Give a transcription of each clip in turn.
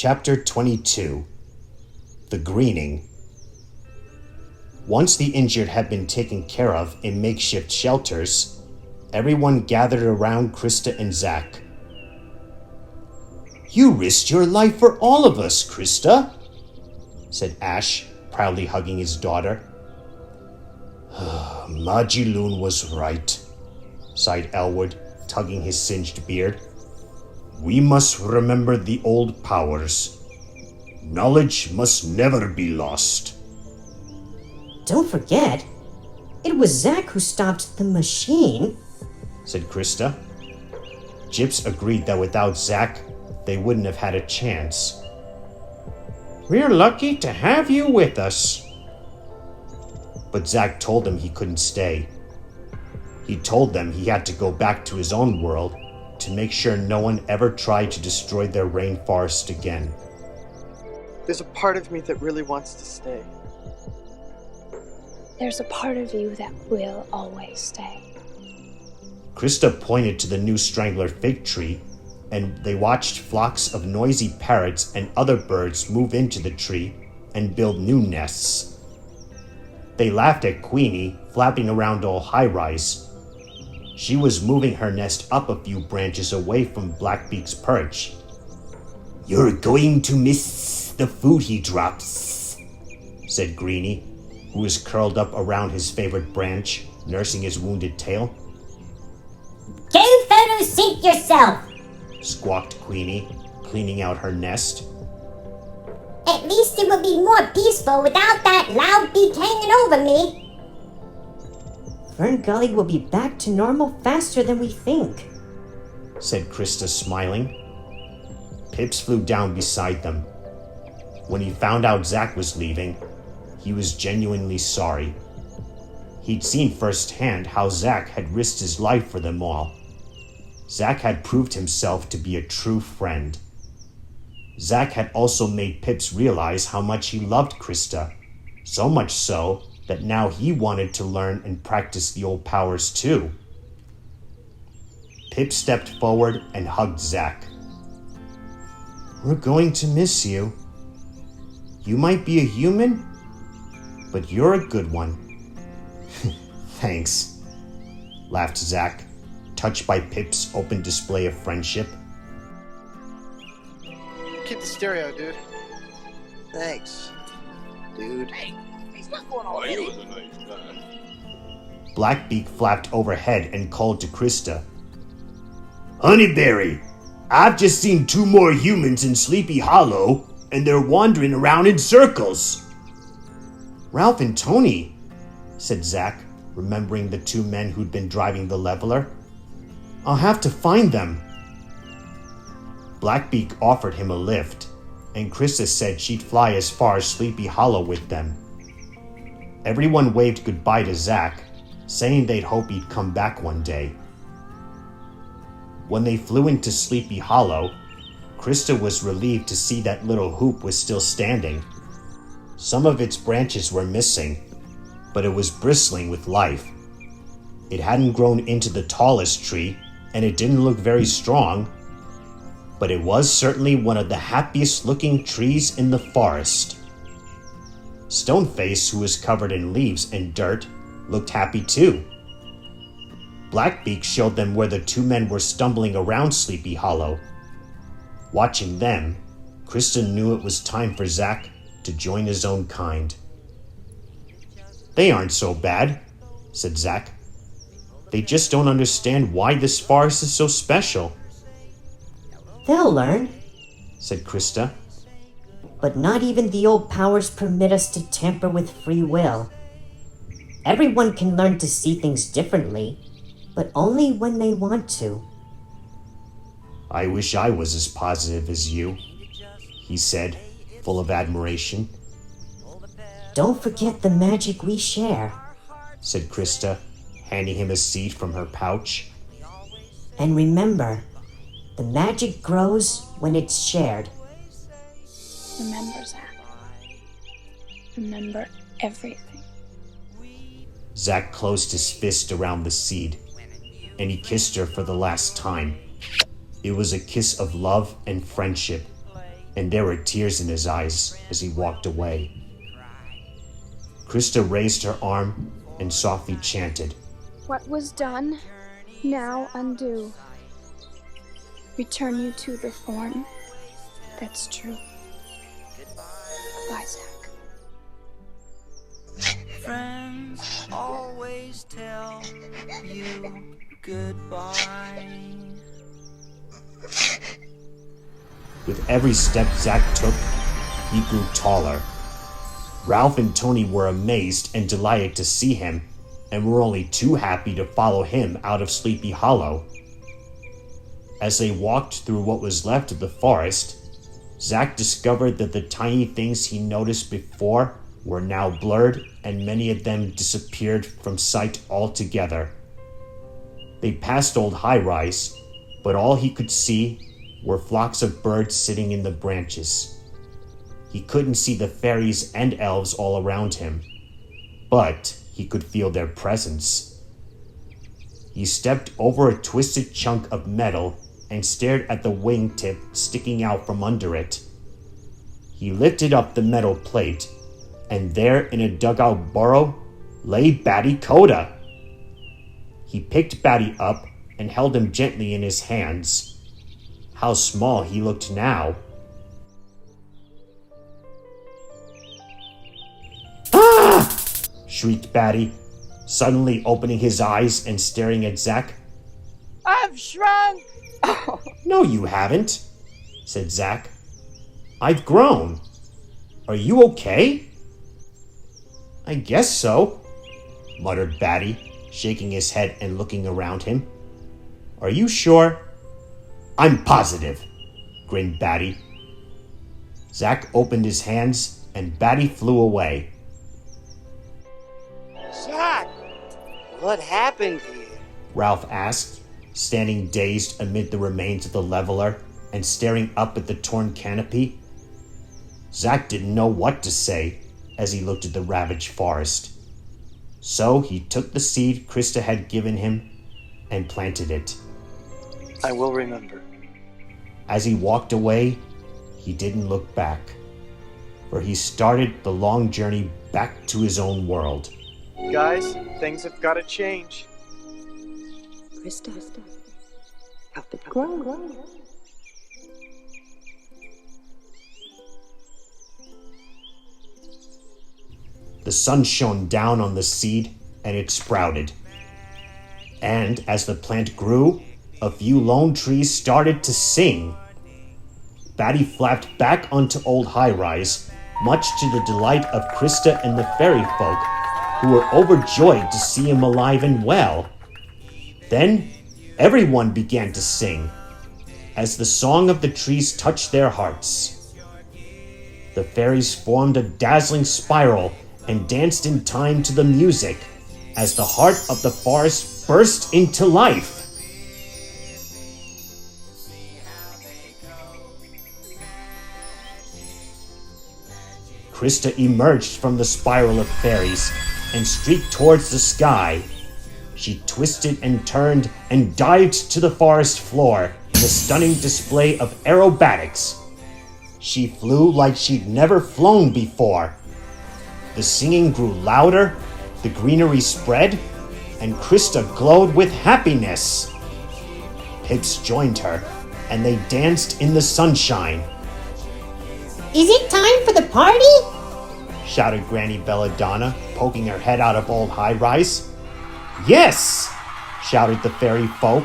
Chapter 22. The Greening. Once the injured had been taken care of in makeshift shelters, everyone gathered around Crysta and Zak. "You risked your life for all of us, Crysta," said Ash, proudly hugging his daughter. "Magilune was right," sighed Elwood, tugging his singed beard. "We must remember the old powers. Knowledge must never be lost." "Don't forget, it was Zak who stopped the machine," said Crysta. Gyps agreed that without Zak, they wouldn't have had a chance. "We're lucky to have you with us." But Zak told them he couldn't stay. He told them he had to go back to his own world to make sure no one ever tried to destroy their rainforest again. There's a part of me that really wants to stay. There's a part of you that will always stay. Crysta pointed to the new strangler fig tree, and they watched flocks of noisy parrots and other birds move into the tree and build new nests. They laughed at Queenie, flapping around all high-rise. She was moving her nest up a few branches away from Blackbeak's perch. "You're going to miss the food he drops," said Greenie, who was curled up around his favorite branch, nursing his wounded tail. "Go photosynth yourself!" squawked Queenie, cleaning out her nest. "At least it will be more peaceful without that loud beak hanging over me." "FernGully will be back to normal faster than we think," said Crysta, smiling. Pips flew down beside them. When he found out Zak was leaving, he was genuinely sorry. He'd seen firsthand how Zak had risked his life for them all. Zak had proved himself to be a true friend. Zak had also made Pips realize how much he loved Crysta, so much so that now he wanted to learn and practice the old powers too. Pip stepped forward and hugged Zak. "We're going to miss you. You might be a human, but you're a good one." "Thanks," laughed Zak, touched by Pip's open display of friendship. Keep the stereo, dude. Thanks, dude. Hey, he's not going Oh, already. he was a nice guy. Blackbeak flapped overhead and called to Crysta. "Honeyberry, I've just seen 2 more humans in Sleepy Hollow, and they're wandering around in circles." "Ralph and Tony," said Zak, remembering the 2 men who'd been driving the leveler. "I'll have to find them." Blackbeak offered him a lift, and Crysta said she'd fly as far as Sleepy Hollow with them. Everyone waved goodbye to Zak, saying they'd hope he'd come back one day. When they flew into Sleepy Hollow, Crysta was relieved to see that little hoop was still standing. Some of its branches were missing, but it was bristling with life. It hadn't grown into the tallest tree, and it didn't look very strong, but it was certainly one of the happiest looking trees in the forest. Stoneface, who was covered in leaves and dirt, looked happy too. Blackbeak showed them where the 2 men were stumbling around Sleepy Hollow. Watching them, Crysta knew it was time for Zak to join his own kind. "They aren't so bad," said Zak. "They just don't understand why this forest is so special." "They'll learn," said Crysta. "but not even the old powers permit us to tamper with free will. Everyone can learn to see things differently, but only when they want to." "I wish I was as positive as you," he said, full of admiration. "Don't forget the magic we share. Said Crysta, handing him a seed from her pouch. And remember, the magic grows when it's shared." Remember, Zak. Remember everything. Zak closed his fist around the seed, and he kissed her for the last time. It was a kiss of love and friendship, and there were tears in his eyes as he walked away. Crysta raised her arm and softly chanted, What was done, now undo. Return you to the form that's true. Goodbye, Zak. Friends always tell you goodbye. With every step Zak took, he grew taller. Ralph and Tony were amazed and delighted to see him, and were only too happy to follow him out of Sleepy Hollow. As they walked through what was left of the forest, Zak discovered that the tiny things he noticed before were now blurred, and many of them disappeared from sight altogether. They passed Old High Rise, but all he could see were flocks of birds sitting in the branches. He couldn't see the fairies and elves all around him, but he could feel their presence. He stepped over a twisted chunk of metal and stared at the wingtip sticking out from under it. He lifted up the metal plate, and there in a dugout burrow lay Batty Coda. He picked Batty up and held him gently in his hands. How small he looked now. Ah! Shrieked Batty, suddenly opening his eyes and staring at Zak. I've shrunk! No, you haven't, said Zak. I've grown. Are you okay? I guess so, muttered Batty, shaking his head and looking around him. Are you sure? I'm positive, grinned Batty. Zak opened his hands and Batty flew away. Zak! What happened here? Ralph asked, standing dazed amid the remains of the leveler and staring up at the torn canopy. Zak didn't know what to say as he looked at the ravaged forest. So he took the seed Crysta had given him and planted it. I will remember. As he walked away, he didn't look back, for he started the long journey back to his own world. Guys, things have got to change. Crysta, help it grow. The sun shone down on the seed and it sprouted. And as the plant grew, a few lone trees started to sing. Batty flapped back onto Old High Rise, much to the delight of Crysta and the fairy folk, who were overjoyed to see him alive and well. Then everyone began to sing, as the song of the trees touched their hearts. The fairies formed a dazzling spiral and danced in time to the music, as the heart of the forest burst into life. Crysta emerged from the spiral of fairies and streaked towards the sky. She twisted and turned and dived to the forest floor in a stunning display of aerobatics. She flew like she'd never flown before. The singing grew louder, the greenery spread, and Crysta glowed with happiness. Pips joined her, and they danced in the sunshine. Is it time for the party? Shouted Granny Belladonna, poking her head out of Old High Rise. Yes, shouted the fairy folk.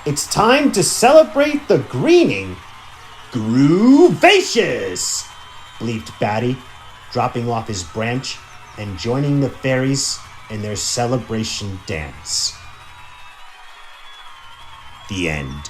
It's time to celebrate the greening. Groovacious, bleeped Batty, dropping off his branch and joining the fairies in their celebration dance. The end.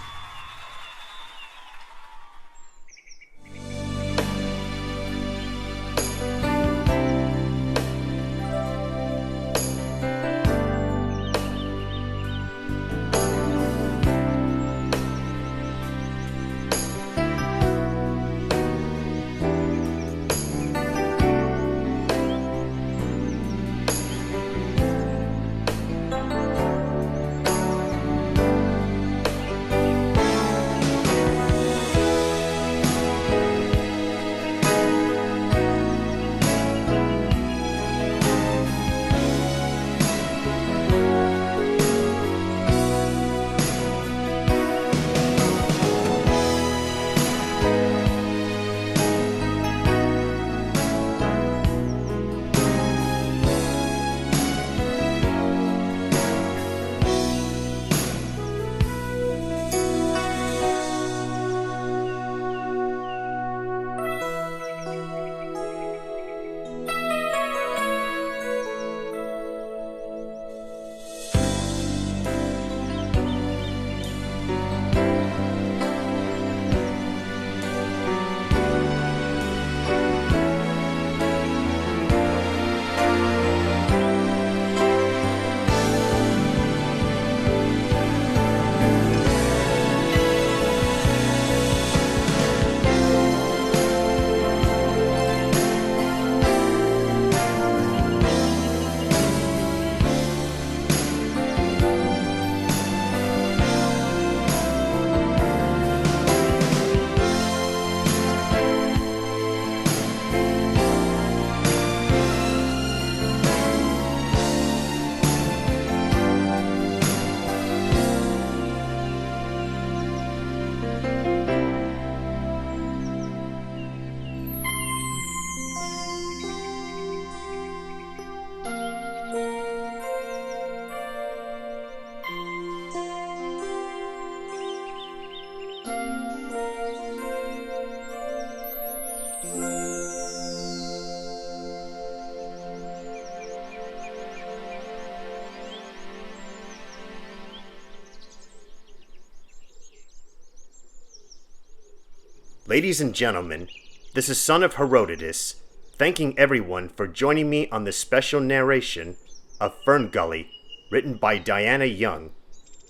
Ladies and gentlemen, this is Son of Herodotus, thanking everyone for joining me on this special narration of FernGully, written by Diana Young,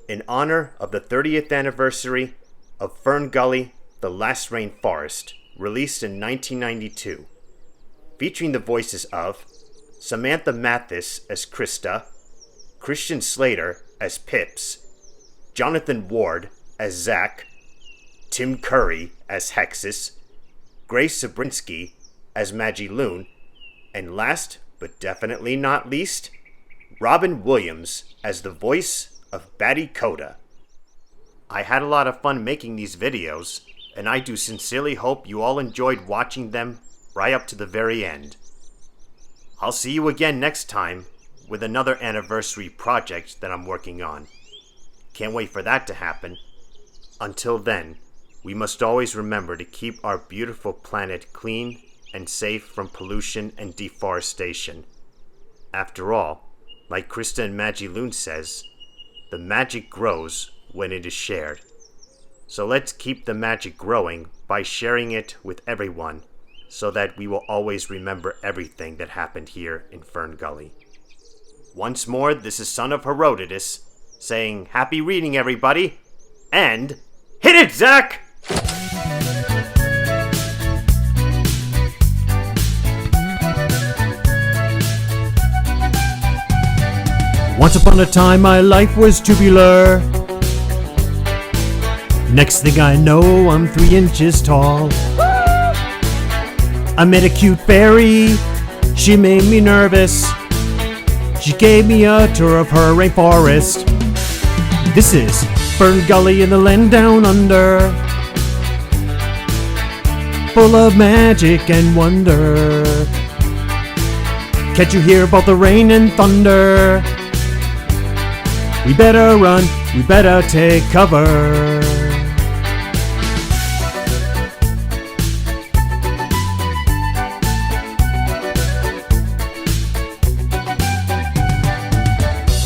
in honor of the 30th anniversary of FernGully, The Last Rainforest, released in 1992, featuring the voices of Samantha Mathis as Crysta, Christian Slater as Pips, Jonathan Ward as Zak, Tim Curry as Hexxus, Grace Sabrinsky as Maggie Loon, and last but definitely not least, Robin Williams as the voice of Batty Coda. I had a lot of fun making these videos, and I do sincerely hope you all enjoyed watching them right up to the very end. I'll see you again next time with another anniversary project that I'm working on. Can't wait for that to happen. Until then, we must always remember to keep our beautiful planet clean and safe from pollution and deforestation. After all, like Crysta and Maggie Loon says, the magic grows when it is shared. So let's keep the magic growing by sharing it with everyone, so that we will always remember everything that happened here in FernGully. Once more, this is Son of Herodotus, saying happy reading, everybody, and hit it, Zak! Once upon a time, my life was tubular. Next thing I know, I'm 3 inches tall. I met a cute fairy, she made me nervous. She gave me a tour of her rainforest. This is FernGully in the land down under, full of magic and wonder. Can't you hear both the rain and thunder? We better run, we better take cover.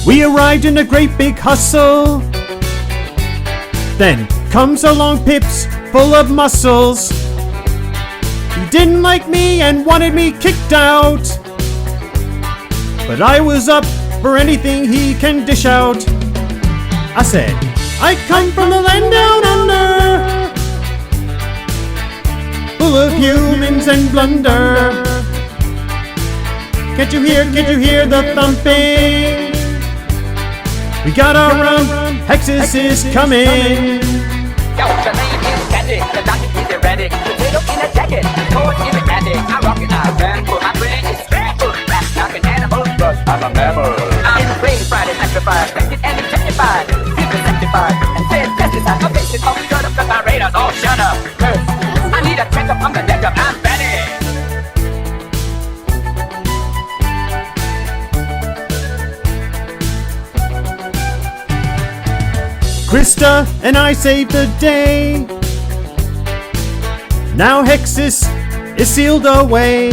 We arrived in a great big hustle. Then comes along Pips, full of muscles. He didn't like me and wanted me kicked out, but I was up for anything he can dish out. I said, I come from the land down under, full of humans and blunder. Can't you hear the thumping? We gotta run, Hexxus is coming. Yo, the name is Candy, the doctor is ready. Potato in a jacket, cold in the candy. I rock it, I ran for my brain is scrambled. Rap like an animal, but I'm a mammal. I'm in brain Friday, sacrifice, painted and intensified. People sanctified, and said pesticide. A patient all shut up, got my radars all shut up. First, I need a checkup on the deck up, I'm ready. Crysta and I saved the day. Now Hexxus is sealed away.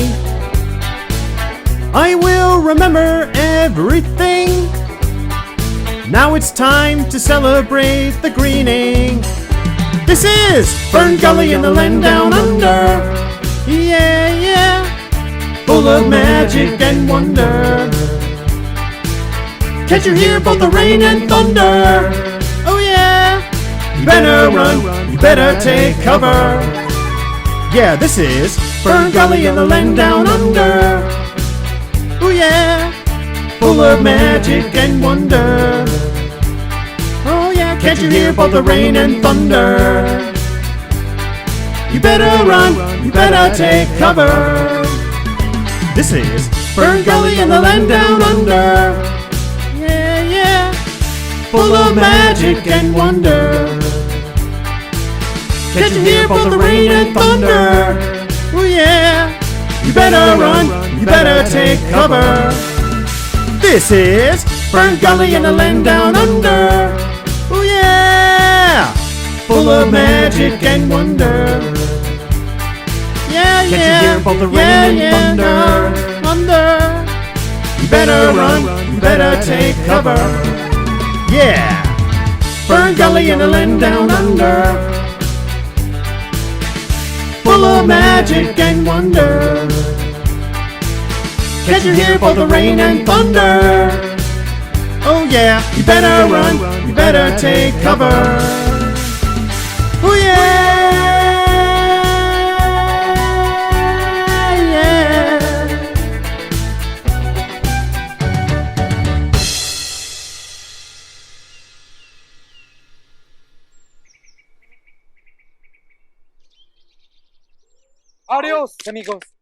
I will remember everything. Now it's time to celebrate the greening. This is FernGully in the land down under. Yeah, yeah, full of magic and wonder. Can't you hear both the rain and thunder? Oh yeah, you better run, you better take cover. Yeah, this is FernGully in the land down under. Oh yeah, full of magic and wonder. Oh yeah, can't you hear both the rain and thunder? You better run, you better take cover. This is FernGully in the land down under. Yeah, yeah, full of magic and wonder. Can't you hear both the rain and thunder? Oh yeah, you better run, you better take cover. This is FernGully in the land down under. Oh yeah, full of magic and wonder. Yeah, can't you hear both the rain and thunder? You better run, you better take cover. Yeah, FernGully in the land down under. full of magic and wonder. Can't you hear both the rain and thunder? Oh yeah, you better run, you better take cover. Oh yeah, yeah. Adios, amigos.